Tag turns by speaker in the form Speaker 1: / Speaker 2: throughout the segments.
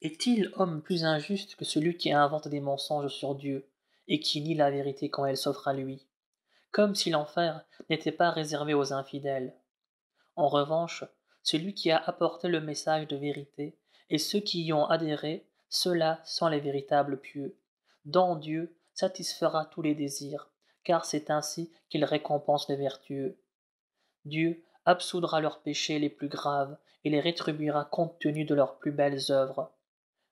Speaker 1: Est-il homme plus injuste que celui qui invente des mensonges sur Dieu, et qui nie la vérité quand elle s'offre à lui, comme si l'enfer n'était pas réservé aux infidèles? En revanche, celui qui a apporté le message de vérité, et ceux qui y ont adhéré, ceux-là sont les véritables pieux, dont Dieu satisfera tous les désirs, car c'est ainsi qu'il récompense les vertueux. Dieu absoudra leurs péchés les plus graves et les rétribuera compte tenu de leurs plus belles œuvres.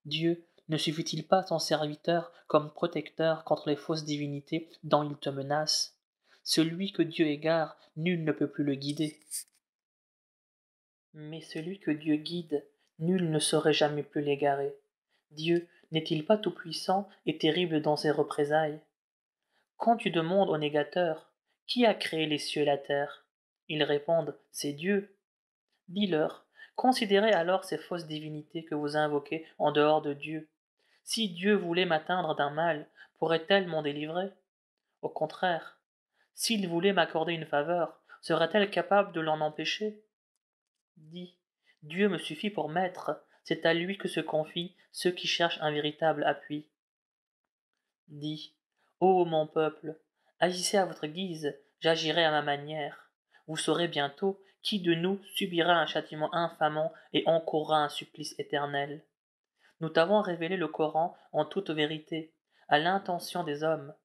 Speaker 1: Dieu ne suffit-il pas ton serviteur comme protecteur contre les fausses divinités dont il te menace? Celui que Dieu égare, nul ne peut plus le guider. Mais celui que Dieu guide, nul ne saurait jamais plus l'égarer. Dieu n'est-il pas tout-puissant et terrible dans ses représailles? Quand tu demandes aux négateurs, qui a créé les cieux et la terre? Ils répondent, c'est Dieu. Dis-leur, considérez alors ces fausses divinités que vous invoquez en dehors de Dieu. Si Dieu voulait m'atteindre d'un mal, pourrait-elle m'en délivrer? Au contraire, s'il voulait m'accorder une faveur, serait-elle capable de l'en empêcher? Dis, Dieu me suffit pour maître, c'est à lui que se confient ceux qui cherchent un véritable appui. Dis, ô mon peuple, agissez à votre guise, j'agirai à ma manière. Vous saurez bientôt qui de nous subira un châtiment infamant et encourra un supplice éternel. Nous t'avons révélé le Coran en toute vérité, à l'intention des hommes.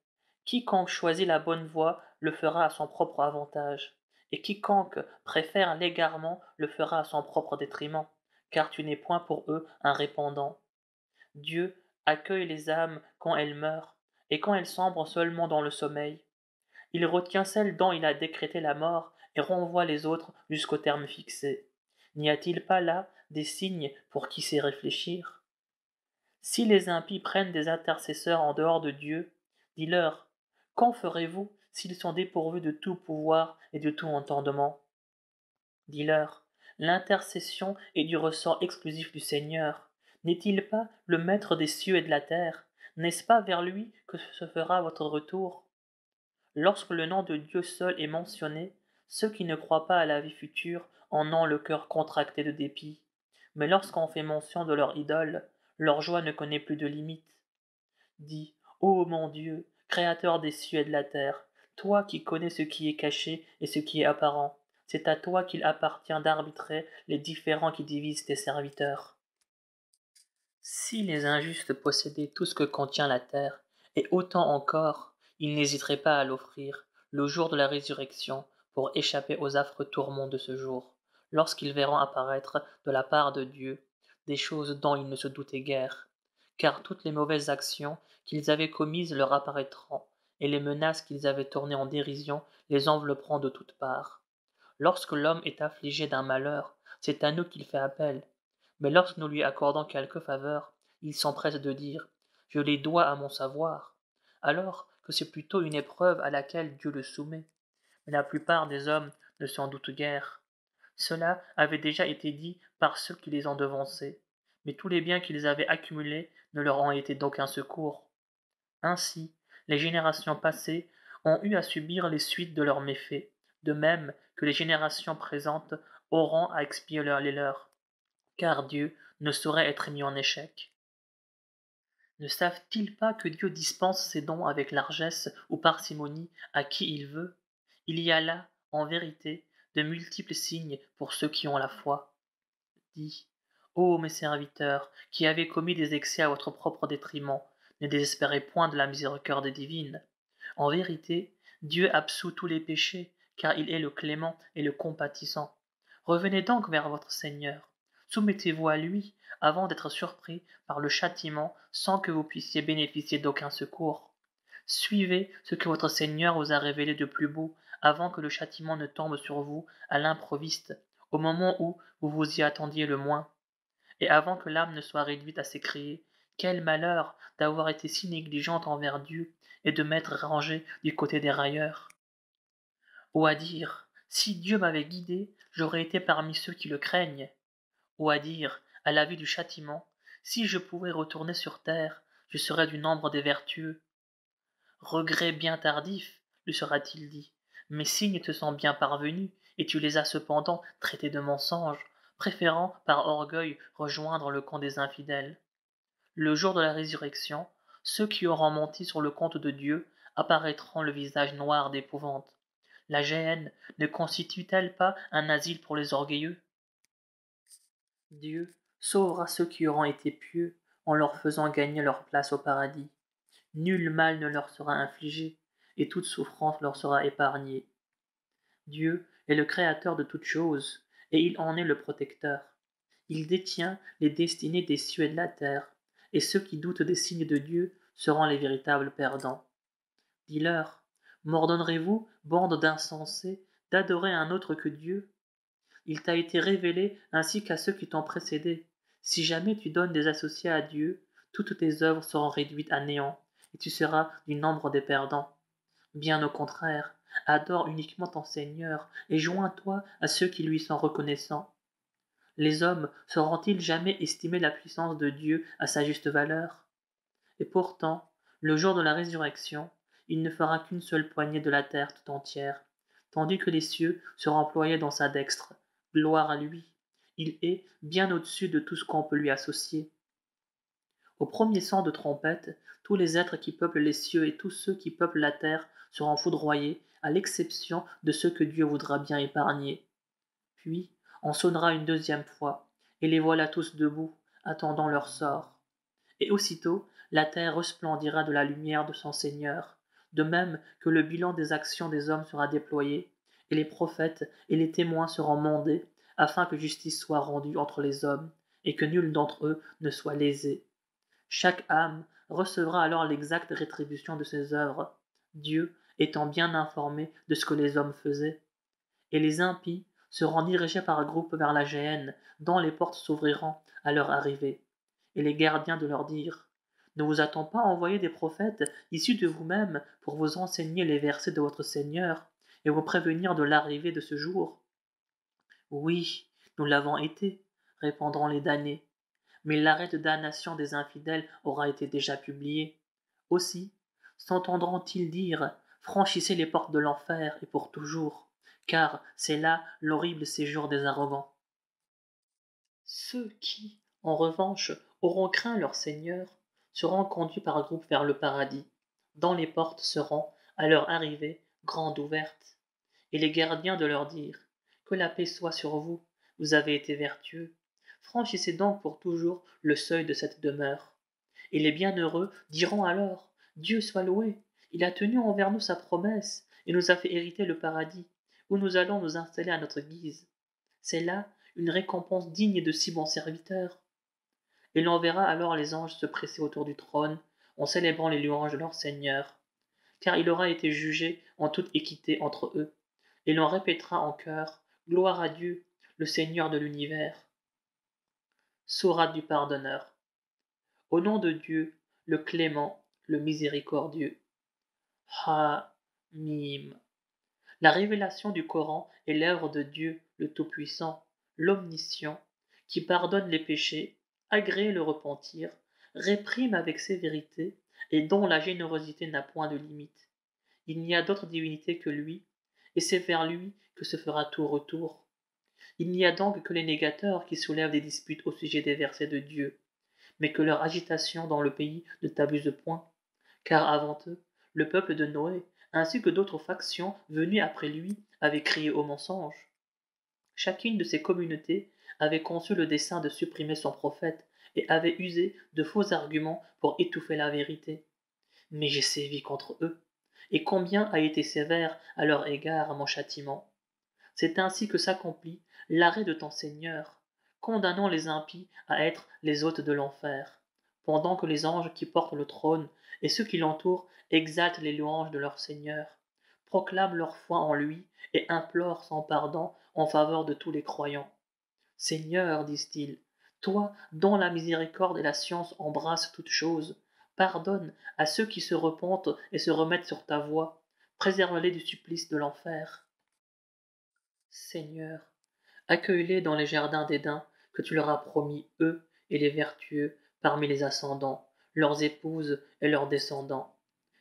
Speaker 1: Quiconque choisit la bonne voie le fera à son propre avantage, et quiconque préfère l'égarement le fera à son propre détriment, car tu n'es point pour eux un répandant. Dieu accueille les âmes quand elles meurent, et quand elles sombrent seulement dans le sommeil. Il retient celles dont il a décrété la mort et renvoie les autres jusqu'au terme fixé. N'y a-t-il pas là des signes pour qui sait réfléchir? Si les impies prennent des intercesseurs en dehors de Dieu, dis-leur, qu'en ferez-vous s'ils sont dépourvus de tout pouvoir et de tout entendement? Dis-leur, l'intercession est du ressort exclusif du Seigneur. N'est-il pas le maître des cieux et de la terre? N'est-ce pas vers lui que se fera votre retour? Lorsque le nom de Dieu seul est mentionné, ceux qui ne croient pas à la vie future en ont le cœur contracté de dépit. Mais lorsqu'on fait mention de leur idole, leur joie ne connaît plus de limite. Dis, ô mon Dieu, créateur des cieux et de la terre, toi qui connais ce qui est caché et ce qui est apparent, c'est à toi qu'il appartient d'arbitrer les différends qui divisent tes serviteurs. Si les injustes possédaient tout ce que contient la terre, et autant encore, ils n'hésiteraient pas à l'offrir, le jour de la résurrection, pour échapper aux affreux tourments de ce jour, lorsqu'ils verront apparaître de la part de Dieu des choses dont ils ne se doutaient guère, car toutes les mauvaises actions qu'ils avaient commises leur apparaîtront, et les menaces qu'ils avaient tournées en dérision les envelopperont de toutes parts. Lorsque l'homme est affligé d'un malheur, c'est à nous qu'il fait appel. Mais lorsque nous lui accordons quelque faveur, il s'empresse de dire je les dois à mon savoir, alors que c'est plutôt une épreuve à laquelle Dieu le soumet. Mais la plupart des hommes ne s'en doutent guère. Cela avait déjà été dit par ceux qui les ont devancés, mais tous les biens qu'ils avaient accumulés ne leur ont été d'aucun secours. Ainsi, les générations passées ont eu à subir les suites de leurs méfaits, de même que les générations présentes auront à expier les leurs, car Dieu ne saurait être mis en échec. Ne savent-ils pas que Dieu dispense ses dons avec largesse ou parcimonie à qui il veut? Il y a là, en vérité, de multiples signes pour ceux qui ont la foi. Dis, ô mes serviteurs, qui avez commis des excès à votre propre détriment, ne désespérez point de la miséricorde divine. En vérité, Dieu absout tous les péchés, car il est le clément et le compatissant. Revenez donc vers votre Seigneur. Soumettez-vous à lui avant d'être surpris par le châtiment sans que vous puissiez bénéficier d'aucun secours. Suivez ce que votre Seigneur vous a révélé de plus beau avant que le châtiment ne tombe sur vous à l'improviste, au moment où vous vous y attendiez le moins, et avant que l'âme ne soit réduite à s'écrier quel malheur d'avoir été si négligente envers Dieu et de m'être rangée du côté des railleurs. Ou à dire, si Dieu m'avait guidé, j'aurais été parmi ceux qui le craignent. Ou à dire, à la vue du châtiment, si je pouvais retourner sur terre, je serais du nombre des vertueux. Regret bien tardif, lui sera-t-il dit, mes signes te sont bien parvenus, et tu les as cependant traités de mensonges, préférant par orgueil rejoindre le camp des infidèles. Le jour de la résurrection, ceux qui auront menti sur le compte de Dieu apparaîtront le visage noir d'épouvante. La géhenne ne constitue-t-elle pas un asile pour les orgueilleux? Dieu sauvera ceux qui auront été pieux en leur faisant gagner leur place au paradis. Nul mal ne leur sera infligé, et toute souffrance leur sera épargnée. Dieu est le créateur de toutes choses, et il en est le protecteur. Il détient les destinées des cieux et de la terre, et ceux qui doutent des signes de Dieu seront les véritables perdants. Dis-leur, m'ordonnerez-vous, bande d'insensés, d'adorer un autre que Dieu? Il t'a été révélé ainsi qu'à ceux qui t'ont précédé. Si jamais tu donnes des associés à Dieu, toutes tes œuvres seront réduites à néant, et tu seras du nombre des perdants. Bien au contraire, adore uniquement ton Seigneur, et joins-toi à ceux qui lui sont reconnaissants. Les hommes sauront-ils jamais estimer la puissance de Dieu à sa juste valeur? Et pourtant, le jour de la résurrection, il ne fera qu'une seule poignée de la terre tout entière, tandis que les cieux seront employés dans sa dextre. Gloire à lui. Il est bien au-dessus de tout ce qu'on peut lui associer. Au premier son de trompette, tous les êtres qui peuplent les cieux et tous ceux qui peuplent la terre seront foudroyés, à l'exception de ceux que Dieu voudra bien épargner. Puis, on sonnera une deuxième fois, et les voilà tous debout, attendant leur sort. Et aussitôt, la terre resplendira de la lumière de son Seigneur, de même que le bilan des actions des hommes sera déployé, et les prophètes et les témoins seront mandés, afin que justice soit rendue entre les hommes, et que nul d'entre eux ne soit lésé. Chaque âme recevra alors l'exacte rétribution de ses œuvres, Dieu étant bien informé de ce que les hommes faisaient. Et les impies seront dirigés par groupes vers la géhenne, dont les portes s'ouvriront à leur arrivée. Et les gardiens de leur dire: Ne vous a-t-on pas envoyé des prophètes issus de vous-même pour vous enseigner les versets de votre Seigneur et vous prévenir de l'arrivée de ce jour? Oui, nous l'avons été, répondront les damnés, mais l'arrêt de damnation des infidèles aura été déjà publié. Aussi, s'entendront-ils dire: Franchissez les portes de l'enfer et pour toujours, car c'est là l'horrible séjour des arrogants. Ceux qui, en revanche, auront craint leur Seigneur seront conduits par groupes vers le paradis, dont les portes seront, à leur arrivée, grandes ouvertes, et les gardiens de leur dire: Que la paix soit sur vous, vous avez été vertueux, franchissez donc pour toujours le seuil de cette demeure. Et les bienheureux diront alors: Dieu soit loué, il a tenu envers nous sa promesse et nous a fait hériter le paradis, où nous allons nous installer à notre guise. C'est là une récompense digne de si bons serviteurs. Et l'on verra alors les anges se presser autour du trône, en célébrant les louanges de leur Seigneur, car il aura été jugé en toute équité entre eux, et l'on répétera en chœur: Gloire à Dieu, le Seigneur de l'univers. Sourate du pardonneur. Au nom de Dieu, le clément, le miséricordieux. Ha-mim. La révélation du Coran est l'œuvre de Dieu, le Tout-Puissant, l'Omniscient, qui pardonne les péchés, agrée le repentir, réprime avec sévérité, et dont la générosité n'a point de limite. Il n'y a d'autre divinité que lui, et c'est vers lui que se fera tout retour. Il n'y a donc que les négateurs qui soulèvent des disputes au sujet des versets de Dieu, mais que leur agitation dans le pays ne t'abuse point, car avant eux, le peuple de Noé, ainsi que d'autres factions venues après lui, avaient crié au mensonge. Chacune de ces communautés avait conçu le dessein de supprimer son prophète et avait usé de faux arguments pour étouffer la vérité. Mais j'ai sévi contre eux, et combien a été sévère à leur égard mon châtiment. C'est ainsi que s'accomplit l'arrêt de ton Seigneur, condamnant les impies à être les hôtes de l'enfer, pendant que les anges qui portent le trône et ceux qui l'entourent exaltent les louanges de leur Seigneur, proclament leur foi en lui et implorent son pardon en faveur de tous les croyants. Seigneur, disent-ils, toi dont la miséricorde et la science embrassent toutes choses, pardonne à ceux qui se repentent et se remettent sur ta voie, préserve-les du supplice de l'enfer. Seigneur, accueille-les dans les jardins d'Éden que tu leur as promis, eux et les vertueux parmi les ascendants, leurs épouses et leurs descendants.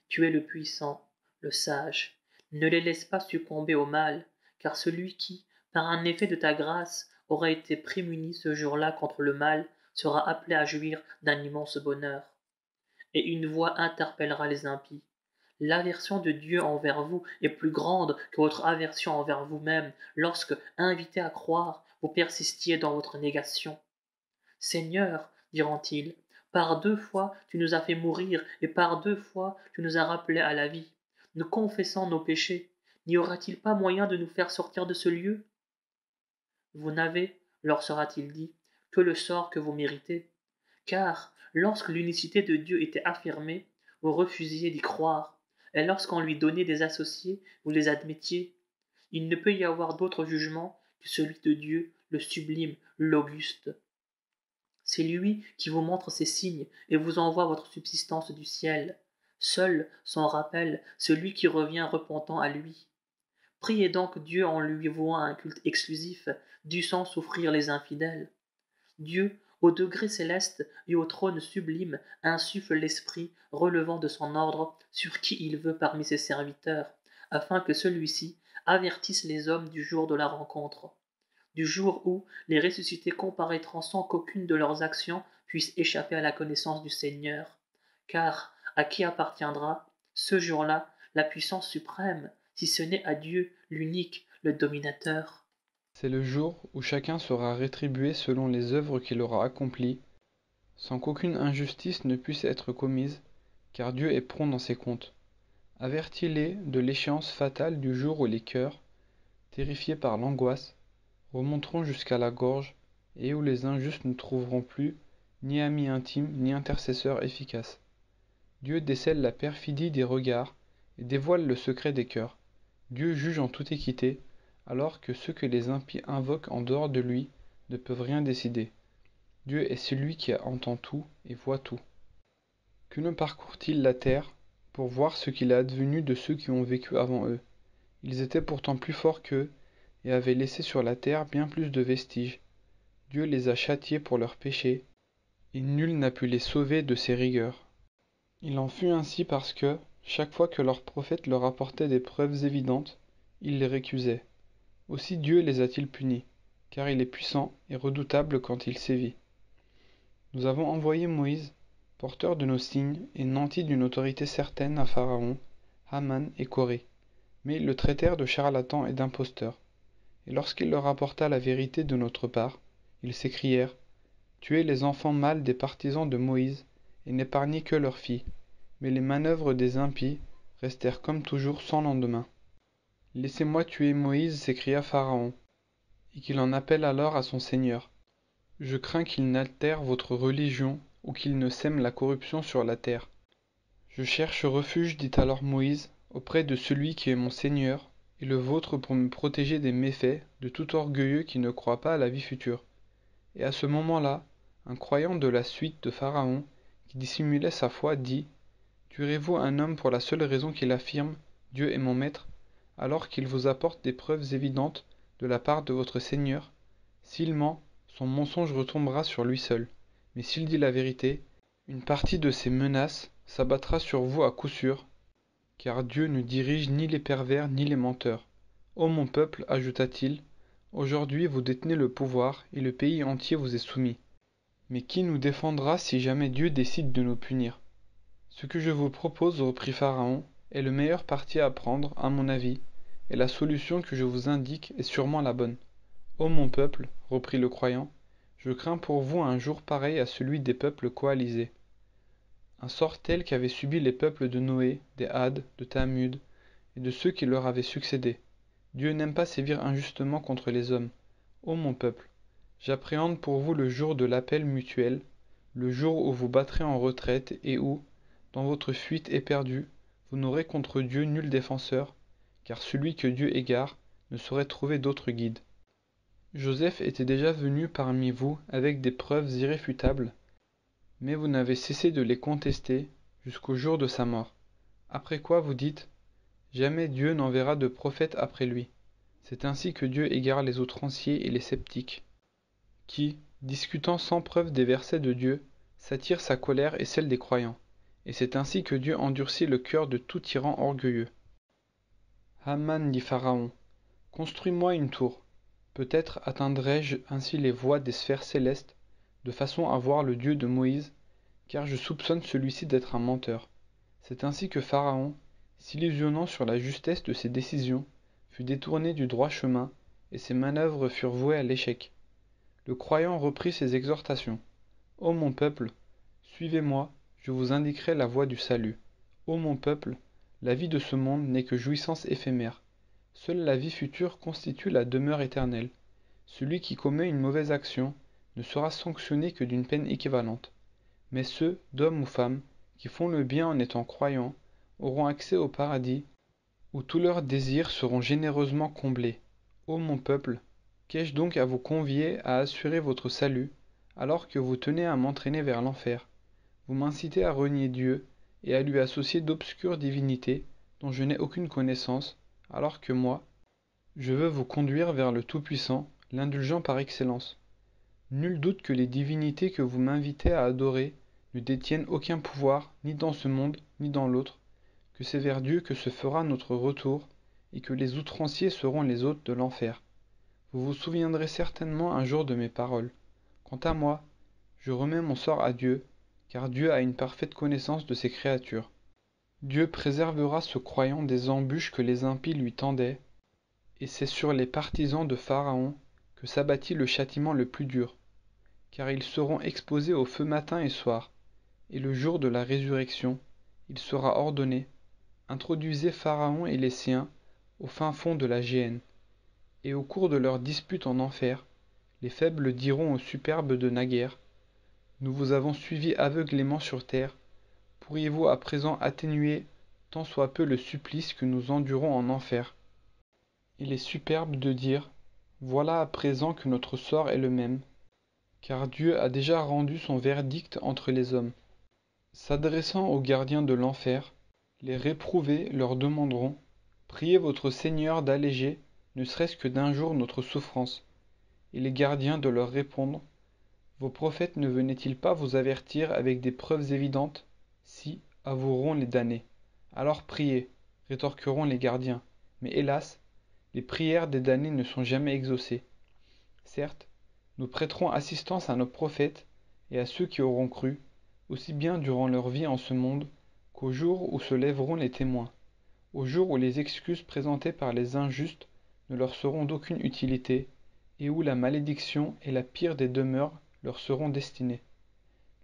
Speaker 1: Tu es le puissant, le sage. Ne les laisse pas succomber au mal, car celui qui, par un effet de ta grâce, aura été prémuni ce jour-là contre le mal sera appelé à jouir d'un immense bonheur. Et une voix interpellera les impies. L'aversion de Dieu envers vous est plus grande que votre aversion envers vous-même lorsque, invité à croire, vous persistiez dans votre négation. Seigneur, diront-ils, par 2 fois tu nous as fait mourir et par 2 fois tu nous as rappelés à la vie. Nous confessons nos péchés. N'y aura-t-il pas moyen de nous faire sortir de ce lieu? Vous n'avez, leur sera-t-il dit, que le sort que vous méritez. Car, lorsque l'unicité de Dieu était affirmée, vous refusiez d'y croire, et lorsqu'on lui donnait des associés, vous les admettiez. Il ne peut y avoir d'autre jugement que celui de Dieu, le sublime, l'auguste. C'est lui qui vous montre ces signes et vous envoie votre subsistance du ciel. Seul, sans rappel, celui qui revient repentant à lui. Priez donc Dieu en lui vouant un culte exclusif, dû sans souffrir les infidèles. Dieu, au degré céleste et au trône sublime, insuffle l'esprit relevant de son ordre sur qui il veut parmi ses serviteurs, afin que celui-ci avertisse les hommes du jour de la rencontre, du jour où les ressuscités comparaîtront sans qu'aucune de leurs actions puisse échapper à la connaissance du Seigneur. Car à qui appartiendra, ce jour-là, la puissance suprême, si ce n'est à Dieu l'unique, le dominateur?
Speaker 2: C'est le jour où chacun sera rétribué selon les œuvres qu'il aura accomplies, sans qu'aucune injustice ne puisse être commise, car Dieu est prompt dans ses comptes. Avertis-les de l'échéance fatale du jour où les cœurs, terrifiés par l'angoisse, remonteront jusqu'à la gorge, et où les injustes ne trouveront plus ni amis intimes ni intercesseurs efficaces. Dieu décèle la perfidie des regards et dévoile le secret des cœurs. Dieu juge en toute équité, alors que ceux que les impies invoquent en dehors de lui ne peuvent rien décider. Dieu est celui qui entend tout et voit tout. Que ne parcourt-il la terre pour voir ce qu'il est advenu de ceux qui ont vécu avant eux? Ils étaient pourtant plus forts qu'eux et avaient laissé sur la terre bien plus de vestiges. Dieu les a châtiés pour leurs péchés, et nul n'a pu les sauver de ses rigueurs. Il en fut ainsi parce que, chaque fois que leurs prophètes leur apportaient des preuves évidentes, ils les récusaient. Aussi Dieu les a-t-il punis, car il est puissant et redoutable quand il sévit. Nous avons envoyé Moïse, porteur de nos signes et nanti d'une autorité certaine à Pharaon, Haman et Corée, mais ils le traitèrent de charlatan et d'imposteur. Et lorsqu'il leur apporta la vérité de notre part, ils s'écrièrent: Tuez les enfants mâles des partisans de Moïse, et n'épargnez que leurs filles. Mais les manœuvres des impies restèrent comme toujours sans lendemain. Laissez-moi tuer Moïse, s'écria Pharaon, et qu'il en appelle alors à son Seigneur. Je crains qu'il n'altère votre religion, ou qu'il ne sème la corruption sur la terre. Je cherche refuge, dit alors Moïse, auprès de celui qui est mon Seigneur, et le vôtre pour me protéger des méfaits de tout orgueilleux qui ne croit pas à la vie future. Et à ce moment-là, un croyant de la suite de Pharaon, qui dissimulait sa foi, dit: Tuerez-vous un homme pour la seule raison qu'il affirme: Dieu est mon maître, alors qu'il vous apporte des preuves évidentes de la part de votre Seigneur? S'il ment, son mensonge retombera sur lui seul, mais s'il dit la vérité, une partie de ses menaces s'abattra sur vous à coup sûr, car Dieu ne dirige ni les pervers ni les menteurs. Ô mon peuple, ajouta-t-il, aujourd'hui vous détenez le pouvoir et le pays entier vous est soumis. Mais qui nous défendra si jamais Dieu décide de nous punir? Ce que je vous propose, reprit Pharaon, est le meilleur parti à prendre, à mon avis, et la solution que je vous indique est sûrement la bonne. Ô mon peuple, reprit le croyant, je crains pour vous un jour pareil à celui des peuples coalisés. Un sort tel qu'avaient subi les peuples de Noé, des Hades, de Thamud, et de ceux qui leur avaient succédé. Dieu n'aime pas sévir injustement contre les hommes. Ô mon peuple, j'appréhende pour vous le jour de l'appel mutuel, le jour où vous battrez en retraite et où, dans votre fuite éperdue, vous n'aurez contre Dieu nul défenseur, car celui que Dieu égare ne saurait trouver d'autre guide. Joseph était déjà venu parmi vous avec des preuves irréfutables, mais vous n'avez cessé de les contester jusqu'au jour de sa mort. Après quoi vous dites: Jamais Dieu n'enverra de prophète après lui. C'est ainsi que Dieu égare les outranciers et les sceptiques, qui, discutant sans preuve des versets de Dieu, s'attirent sa colère et celle des croyants. Et c'est ainsi que Dieu endurcit le cœur de tout tyran orgueilleux. Haman, dit Pharaon, construis-moi une tour. Peut-être atteindrai-je ainsi les voies des sphères célestes, de façon à voir le Dieu de Moïse, car je soupçonne celui-ci d'être un menteur. C'est ainsi que Pharaon, s'illusionnant sur la justesse de ses décisions, fut détourné du droit chemin, et ses manœuvres furent vouées à l'échec. Le croyant reprit ses exhortations. Ô mon peuple, suivez-moi, je vous indiquerai la voie du salut. Ô mon peuple, la vie de ce monde n'est que jouissance éphémère. Seule la vie future constitue la demeure éternelle. Celui qui commet une mauvaise action ne sera sanctionné que d'une peine équivalente. Mais ceux, d'hommes ou femmes, qui font le bien en étant croyants, auront accès au paradis, où tous leurs désirs seront généreusement comblés. Ô mon peuple, qu'ai-je donc à vous convier à assurer votre salut, alors que vous tenez à m'entraîner vers l'enfer? Vous m'incitez à renier Dieu, et à lui associer d'obscures divinités, dont je n'ai aucune connaissance, alors que moi, je veux vous conduire vers le Tout-Puissant, l'indulgent par excellence. Nul doute que les divinités que vous m'invitez à adorer ne détiennent aucun pouvoir, ni dans ce monde, ni dans l'autre, que c'est vers Dieu que se fera notre retour, et que les outranciers seront les hôtes de l'enfer. Vous vous souviendrez certainement un jour de mes paroles. Quant à moi, je remets mon sort à Dieu, car Dieu a une parfaite connaissance de ses créatures. Dieu préservera ce croyant des embûches que les impies lui tendaient, et c'est sur les partisans de Pharaon que s'abattit le châtiment le plus dur, car ils seront exposés au feu matin et soir, et le jour de la résurrection, il sera ordonné, introduisez Pharaon et les siens au fin fond de la géhenne, et au cours de leur dispute en enfer, les faibles diront aux superbes de naguère, nous vous avons suivis aveuglément sur terre, pourriez-vous à présent atténuer tant soit peu le supplice que nous endurons en enfer? Et les superbes de dire, voilà à présent que notre sort est le même, car Dieu a déjà rendu son verdict entre les hommes. S'adressant aux gardiens de l'enfer, les réprouvés leur demanderont, priez votre Seigneur d'alléger, ne serait-ce que d'un jour notre souffrance. Et les gardiens de leur répondre, vos prophètes ne venaient-ils pas vous avertir avec des preuves évidentes? Si, avoueront les damnés. Alors priez, rétorqueront les gardiens. Mais hélas, les prières des damnés ne sont jamais exaucées. Certes, nous prêterons assistance à nos prophètes et à ceux qui auront cru, aussi bien durant leur vie en ce monde qu'au jour où se lèveront les témoins, au jour où les excuses présentées par les injustes ne leur seront d'aucune utilité, et où la malédiction et la pire des demeures leur seront destinées.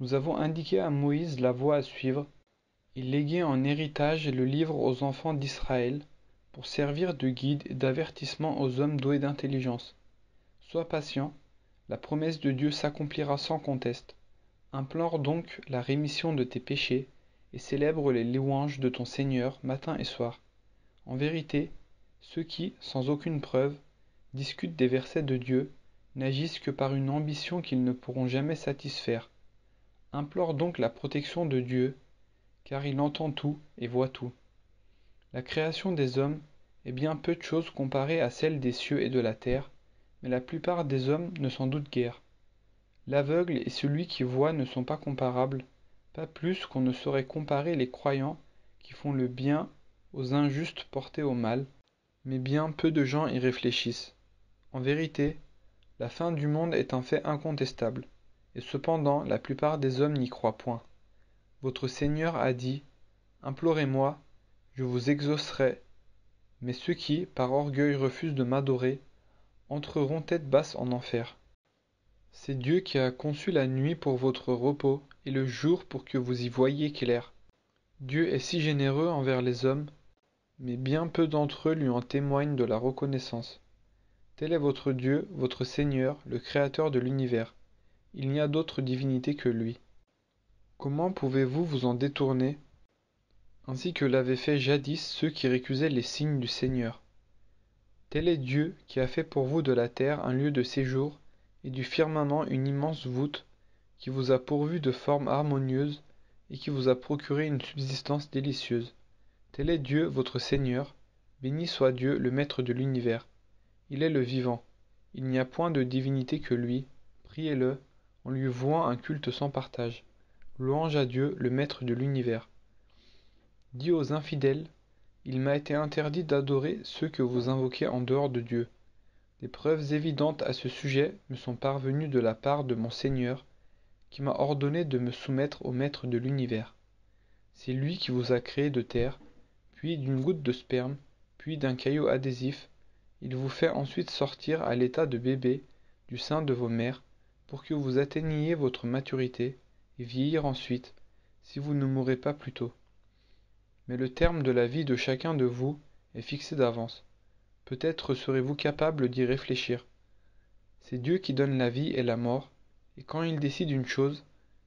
Speaker 2: Nous avons indiqué à Moïse la voie à suivre, et légué en héritage le livre aux enfants d'Israël, pour servir de guide et d'avertissement aux hommes doués d'intelligence. Sois patient, la promesse de Dieu s'accomplira sans conteste. Implore donc la rémission de tes péchés, et célèbre les louanges de ton Seigneur matin et soir. En vérité, ceux qui, sans aucune preuve, discutent des versets de Dieu, n'agissent que par une ambition qu'ils ne pourront jamais satisfaire. Implore donc la protection de Dieu, car il entend tout et voit tout. La création des hommes est bien peu de chose comparée à celle des cieux et de la terre, mais la plupart des hommes ne s'en doutent guère. L'aveugle et celui qui voit ne sont pas comparables, pas plus qu'on ne saurait comparer les croyants qui font le bien aux injustes portés au mal, mais bien peu de gens y réfléchissent. En vérité, la fin du monde est un fait incontestable, et cependant la plupart des hommes n'y croient point. Votre Seigneur a dit, implorez-moi, je vous exaucerai, mais ceux qui, par orgueil, refusent de m'adorer, entreront tête basse en enfer. C'est Dieu qui a conçu la nuit pour votre repos et le jour pour que vous y voyiez clair. Dieu est si généreux envers les hommes, mais bien peu d'entre eux lui en témoignent de la reconnaissance. Tel est votre Dieu, votre Seigneur, le Créateur de l'univers. Il n'y a d'autre divinité que lui. Comment pouvez-vous vous en détourner, ainsi que l'avaient fait jadis ceux qui récusaient les signes du Seigneur? Tel est Dieu qui a fait pour vous de la terre un lieu de séjour, et du firmament une immense voûte, qui vous a pourvu de formes harmonieuses, et qui vous a procuré une subsistance délicieuse. Tel est Dieu, votre Seigneur, béni soit Dieu, le Maître de l'univers. Il est le vivant, il n'y a point de divinité que lui, priez-le, en lui vouant un culte sans partage. Louange à Dieu, le Maître de l'univers. Dis aux infidèles, il m'a été interdit d'adorer ceux que vous invoquez en dehors de Dieu. Des preuves évidentes à ce sujet me sont parvenues de la part de mon Seigneur, qui m'a ordonné de me soumettre au Maître de l'univers. C'est lui qui vous a créé de terre, puis d'une goutte de sperme, puis d'un caillou adhésif. Il vous fait ensuite sortir à l'état de bébé du sein de vos mères pour que vous atteigniez votre maturité et vieillir ensuite, si vous ne mourrez pas plus tôt. Mais le terme de la vie de chacun de vous est fixé d'avance. Peut-être serez-vous capable d'y réfléchir. C'est Dieu qui donne la vie et la mort, et quand il décide une chose,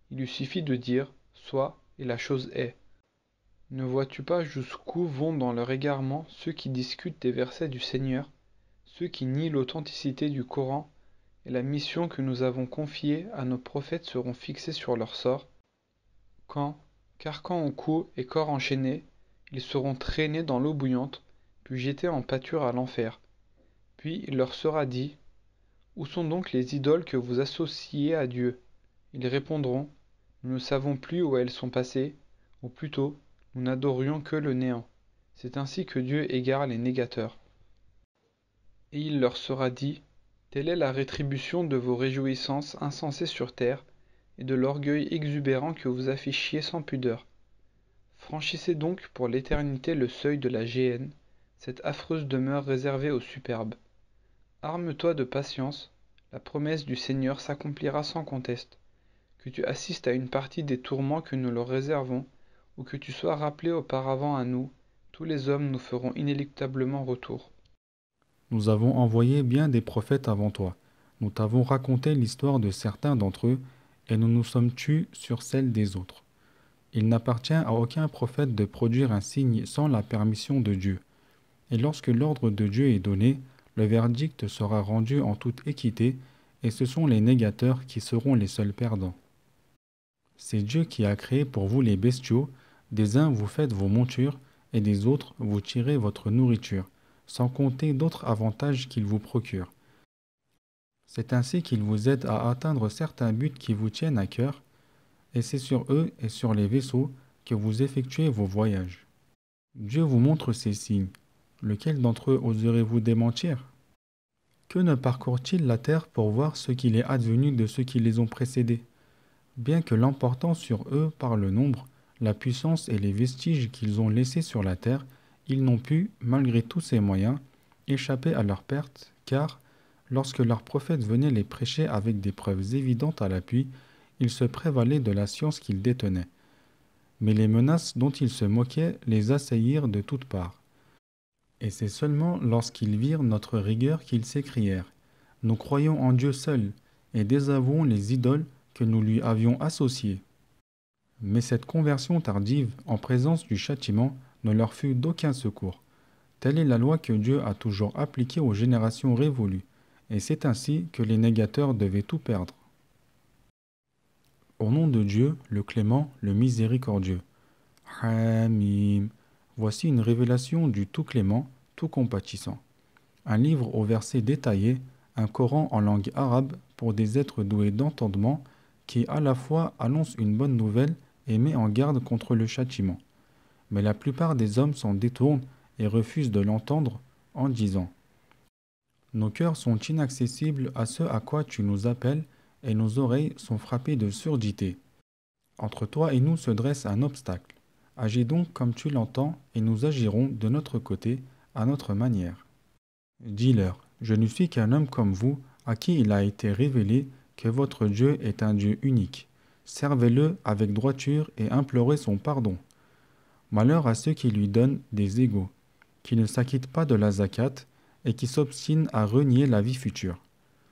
Speaker 2: il lui suffit de dire « soit » et la chose est. Ne vois-tu pas jusqu'où vont dans leur égarement ceux qui discutent des versets du Seigneur, ceux qui nient l'authenticité du Coran, et la mission que nous avons confiée à nos prophètes seront fixés sur leur sort, quand, carcan au cou et corps enchaîné, ils seront traînés dans l'eau bouillante, puis jetés en pâture à l'enfer. Puis il leur sera dit, où sont donc les idoles que vous associez à Dieu? Ils répondront, nous ne savons plus où elles sont passées, ou plutôt, nous n'adorions que le néant. C'est ainsi que Dieu égare les négateurs. Et il leur sera dit, telle est la rétribution de vos réjouissances insensées sur terre, et de l'orgueil exubérant que vous affichiez sans pudeur. Franchissez donc pour l'éternité le seuil de la géhenne, cette affreuse demeure réservée aux superbes. Arme-toi de patience, la promesse du Seigneur s'accomplira sans conteste. Que tu assistes à une partie des tourments que nous leur réservons, ou que tu sois rappelé auparavant à nous, tous les hommes nous feront inéluctablement retour.
Speaker 3: Nous avons envoyé bien des prophètes avant toi. Nous t'avons raconté l'histoire de certains d'entre eux, et nous nous sommes tus sur celle des autres. Il n'appartient à aucun prophète de produire un signe sans la permission de Dieu. Et lorsque l'ordre de Dieu est donné, le verdict sera rendu en toute équité, et ce sont les négateurs qui seront les seuls perdants. C'est Dieu qui a créé pour vous les bestiaux, des uns vous faites vos montures, et des autres vous tirez votre nourriture, sans compter d'autres avantages qu'il vous procure. C'est ainsi qu'il vous aide à atteindre certains buts qui vous tiennent à cœur, et c'est sur eux et sur les vaisseaux que vous effectuez vos voyages. Dieu vous montre ces signes. Lequel d'entre eux oserez-vous démentir? Que ne parcourt-il la terre pour voir ce qu'il est advenu de ceux qui les ont précédés? Bien que l'emportant sur eux par le nombre, la puissance et les vestiges qu'ils ont laissés sur la terre, ils n'ont pu, malgré tous ces moyens, échapper à leur perte, car, lorsque leurs prophètes venaient les prêcher avec des preuves évidentes à l'appui, ils se prévalaient de la science qu'ils détenaient. Mais les menaces dont ils se moquaient les assaillirent de toutes parts. Et c'est seulement lorsqu'ils virent notre rigueur qu'ils s'écrièrent, « Nous croyons en Dieu seul, et désavouons les idoles que nous lui avions associées. » Mais cette conversion tardive, en présence du châtiment, ne leur fut d'aucun secours. Telle est la loi que Dieu a toujours appliquée aux générations révolues, et c'est ainsi que les négateurs devaient tout perdre. Au nom de Dieu, le clément, le miséricordieux. Hamim. Voici une révélation du tout clément, tout compatissant. Un livre aux versets détaillés, un Coran en langue arabe pour des êtres doués d'entendement qui à la fois annonce une bonne nouvelle et met en garde contre le châtiment. Mais la plupart des hommes s'en détournent et refusent de l'entendre en disant « Nos cœurs sont inaccessibles à ce à quoi tu nous appelles et nos oreilles sont frappées de surdité. Entre toi et nous se dresse un obstacle. Agis donc comme tu l'entends et nous agirons de notre côté à notre manière. Dis-leur, je ne suis qu'un homme comme vous à qui il a été révélé que votre Dieu est un Dieu unique. Servez-le avec droiture et implorez son pardon. Malheur à ceux qui lui donnent des égaux, qui ne s'acquittent pas de la zakat et qui s'obstinent à renier la vie future.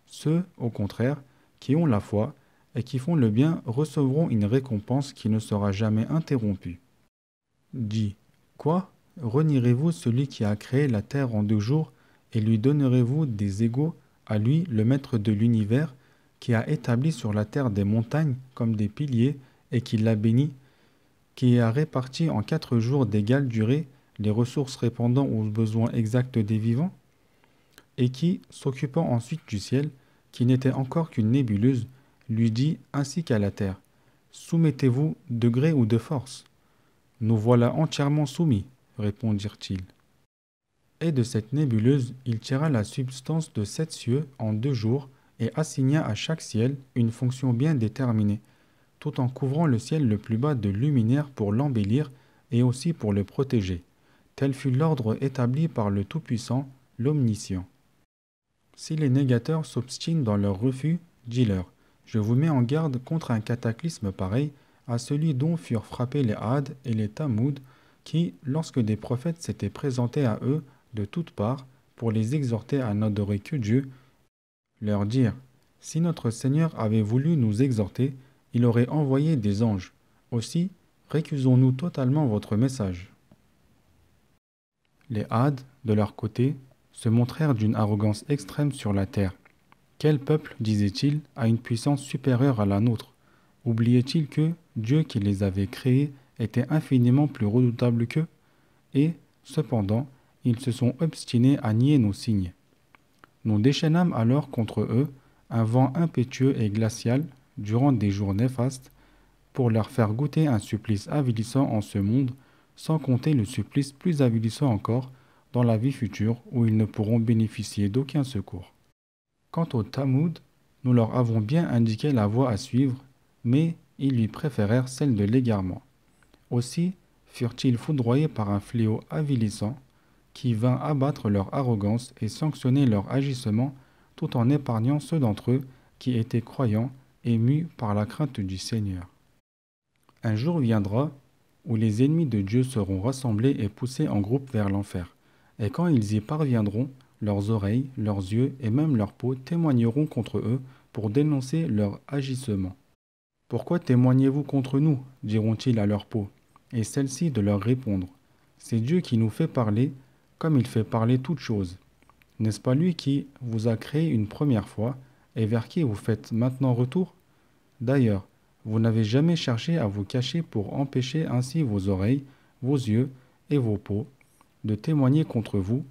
Speaker 3: Ceux, au contraire, qui ont la foi et qui font le bien recevront une récompense qui ne sera jamais interrompue. Dis, quoi? Renierez-vous celui qui a créé la terre en 2 jours et lui donnerez-vous des égaux à lui, le maître de l'univers, qui a établi sur la terre des montagnes comme des piliers et qui l'a béni, qui a réparti en 4 jours d'égale durée les ressources répondant aux besoins exacts des vivants, et qui, s'occupant ensuite du ciel, qui n'était encore qu'une nébuleuse, lui dit ainsi qu'à la terre, « Soumettez-vous de gré ou de force. » « Nous voilà entièrement soumis, répondirent-ils. Et de cette nébuleuse, il tira la substance de 7 cieux en 2 jours et assigna à chaque ciel une fonction bien déterminée, tout en couvrant le ciel le plus bas de luminaire pour l'embellir et aussi pour le protéger. Tel fut l'ordre établi par le Tout-Puissant, l'Omniscient. Si les négateurs s'obstinent dans leur refus, dis-leur, je vous mets en garde contre un cataclysme pareil à celui dont furent frappés les Had et les Tamoud, qui, lorsque des prophètes s'étaient présentés à eux de toutes parts pour les exhorter à n'adorer que Dieu, leur dirent, si notre Seigneur avait voulu nous exhorter, il aurait envoyé des anges. Aussi, récusons-nous totalement votre message. Les Had, de leur côté, se montrèrent d'une arrogance extrême sur la terre. Quel peuple, disaient-ils, a une puissance supérieure à la nôtre? Oubliait-il que Dieu qui les avait créés était infiniment plus redoutable qu'eux? Et, cependant, ils se sont obstinés à nier nos signes. Nous déchaînâmes alors contre eux un vent impétueux et glacial durant des jours néfastes pour leur faire goûter un supplice avilissant en ce monde, sans compter le supplice plus avilissant encore dans la vie future où ils ne pourront bénéficier d'aucun secours. Quant aux Tamoud, nous leur avons bien indiqué la voie à suivre, mais ils lui préférèrent celle de l'égarement. Aussi furent-ils foudroyés par un fléau avilissant qui vint abattre leur arrogance et sanctionner leur agissement tout en épargnant ceux d'entre eux qui étaient croyants et mus par la crainte du Seigneur. Un jour viendra où les ennemis de Dieu seront rassemblés et poussés en groupe vers l'enfer. Et quand ils y parviendront, leurs oreilles, leurs yeux et même leur peau témoigneront contre eux pour dénoncer leur agissement. « Pourquoi témoignez-vous contre nous ?» diront-ils à leur peau, et celle-ci de leur répondre. « C'est Dieu qui nous fait parler, comme il fait parler toutes choses. N'est-ce pas lui qui vous a créé une première fois, et vers qui vous faites maintenant retour? D'ailleurs, vous n'avez jamais cherché à vous cacher pour empêcher ainsi vos oreilles, vos yeux et vos peaux de témoigner contre vous,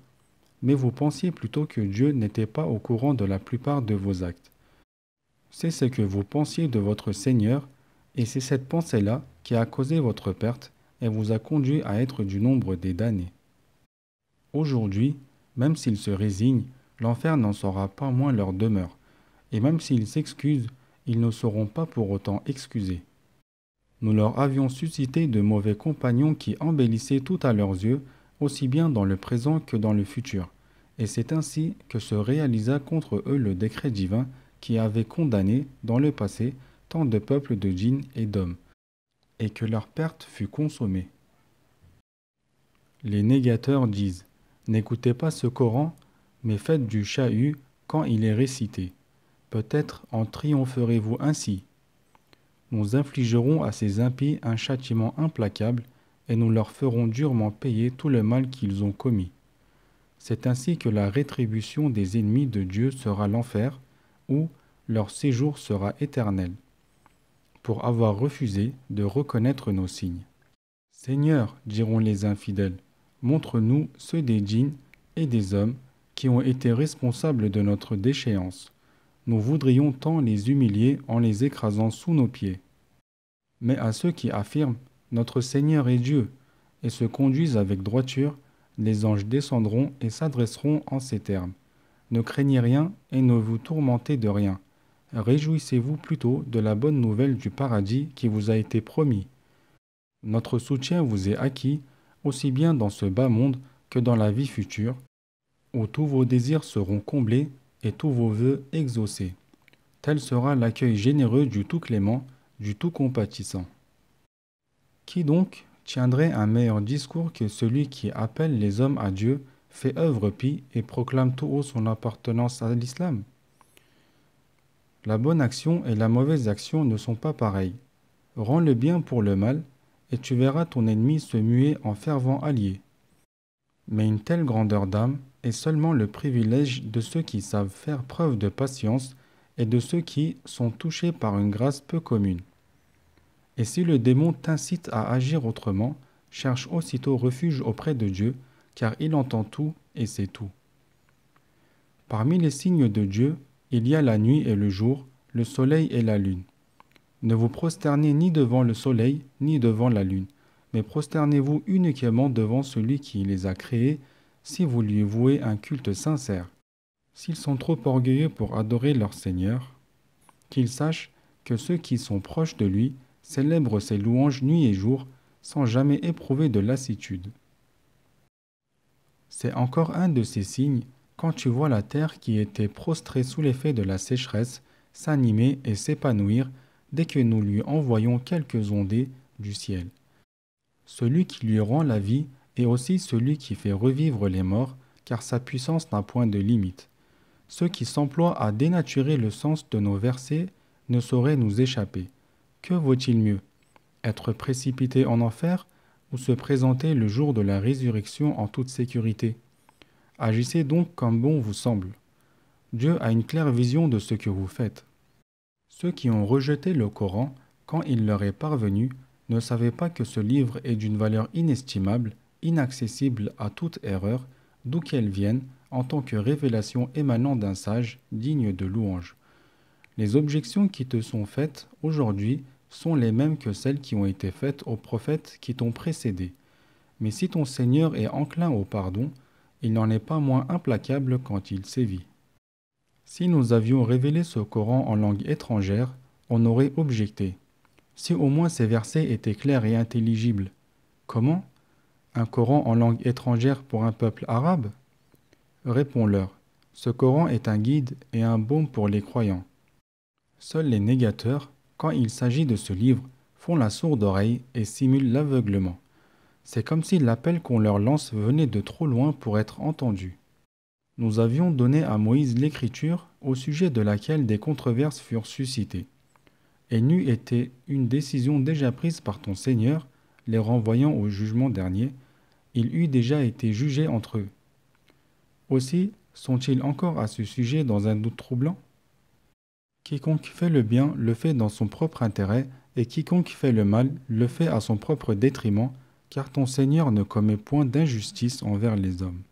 Speaker 3: mais vous pensiez plutôt que Dieu n'était pas au courant de la plupart de vos actes. C'est ce que vous pensiez de votre Seigneur, et c'est cette pensée-là qui a causé votre perte et vous a conduit à être du nombre des damnés. Aujourd'hui, même s'ils se résignent, l'enfer n'en sera pas moins leur demeure, et même s'ils s'excusent, ils ne seront pas pour autant excusés. Nous leur avions suscité de mauvais compagnons qui embellissaient tout à leurs yeux, aussi bien dans le présent que dans le futur, et c'est ainsi que se réalisa contre eux le décret divin qui avait condamné, dans le passé, tant de peuples de djinns et d'hommes, et que leur perte fut consommée. Les négateurs disent, n'écoutez pas ce Coran, mais faites du chahut quand il est récité. Peut-être en triompherez-vous ainsi. Nous infligerons à ces impies un châtiment implacable, et nous leur ferons durement payer tout le mal qu'ils ont commis. C'est ainsi que la rétribution des ennemis de Dieu sera l'enfer, où leur séjour sera éternel, pour avoir refusé de reconnaître nos signes. Seigneur, diront les infidèles, montre-nous ceux des djinns et des hommes qui ont été responsables de notre déchéance. Nous voudrions tant les humilier en les écrasant sous nos pieds. Mais à ceux qui affirment « Notre Seigneur est Dieu » et se conduisent avec droiture, les anges descendront et s'adresseront en ces termes. Ne craignez rien et ne vous tourmentez de rien. Réjouissez-vous plutôt de la bonne nouvelle du paradis qui vous a été promis. Notre soutien vous est acquis, aussi bien dans ce bas monde que dans la vie future, où tous vos désirs seront comblés et tous vos vœux exaucés. Tel sera l'accueil généreux du Tout-Clément, du Tout-Compatissant. Qui donc tiendrait un meilleur discours que celui qui appelle les hommes à Dieu, fait œuvre pie et proclame tout haut son appartenance à l'islam? La bonne action et la mauvaise action ne sont pas pareilles. Rends le bien pour le mal, et tu verras ton ennemi se muer en fervent allié. Mais une telle grandeur d'âme est seulement le privilège de ceux qui savent faire preuve de patience et de ceux qui sont touchés par une grâce peu commune. Et si le démon t'incite à agir autrement, cherche aussitôt refuge auprès de Dieu, car il entend tout et sait tout. Parmi les signes de Dieu, il y a la nuit et le jour, le soleil et la lune. Ne vous prosternez ni devant le soleil, ni devant la lune, mais prosternez-vous uniquement devant celui qui les a créés, si vous lui vouez un culte sincère. S'ils sont trop orgueilleux pour adorer leur Seigneur, qu'ils sachent que ceux qui sont proches de lui célèbrent ses louanges nuit et jour sans jamais éprouver de lassitude. C'est encore un de ces signes quand tu vois la terre qui était prostrée sous l'effet de la sécheresse s'animer et s'épanouir dès que nous lui envoyons quelques ondées du ciel. Celui qui lui rend la vie est aussi celui qui fait revivre les morts, car sa puissance n'a point de limite. Ceux qui s'emploient à dénaturer le sens de nos versets ne sauraient nous échapper. Que vaut-il mieux? Être précipité en enfer ou se présenter le jour de la résurrection en toute sécurité? Agissez donc comme bon vous semble. Dieu a une claire vision de ce que vous faites. Ceux qui ont rejeté le Coran, quand il leur est parvenu, ne savaient pas que ce livre est d'une valeur inestimable, inaccessible à toute erreur, d'où qu'elle vienne, en tant que révélation émanant d'un sage, digne de louange. Les objections qui te sont faites aujourd'hui sont les mêmes que celles qui ont été faites aux prophètes qui t'ont précédé. Mais si ton Seigneur est enclin au pardon, il n'en est pas moins implacable quand il sévit. Si nous avions révélé ce Coran en langue étrangère, on aurait objecté. Si au moins ces versets étaient clairs et intelligibles. Comment? Un Coran en langue étrangère pour un peuple arabe? Réponds-leur. Ce Coran est un guide et un baume pour les croyants. Seuls les négateurs, quand il s'agit de ce livre, font la sourde oreille et simulent l'aveuglement. C'est comme si l'appel qu'on leur lance venait de trop loin pour être entendu. Nous avions donné à Moïse l'écriture au sujet de laquelle des controverses furent suscitées. Et n'eût été une décision déjà prise par ton Seigneur, les renvoyant au jugement dernier, il eût déjà été jugé entre eux. Aussi, sont-ils encore à ce sujet dans un doute troublant? Quiconque fait le bien le fait dans son propre intérêt, et quiconque fait le mal le fait à son propre détriment, car ton Seigneur ne commet point d'injustice envers les hommes.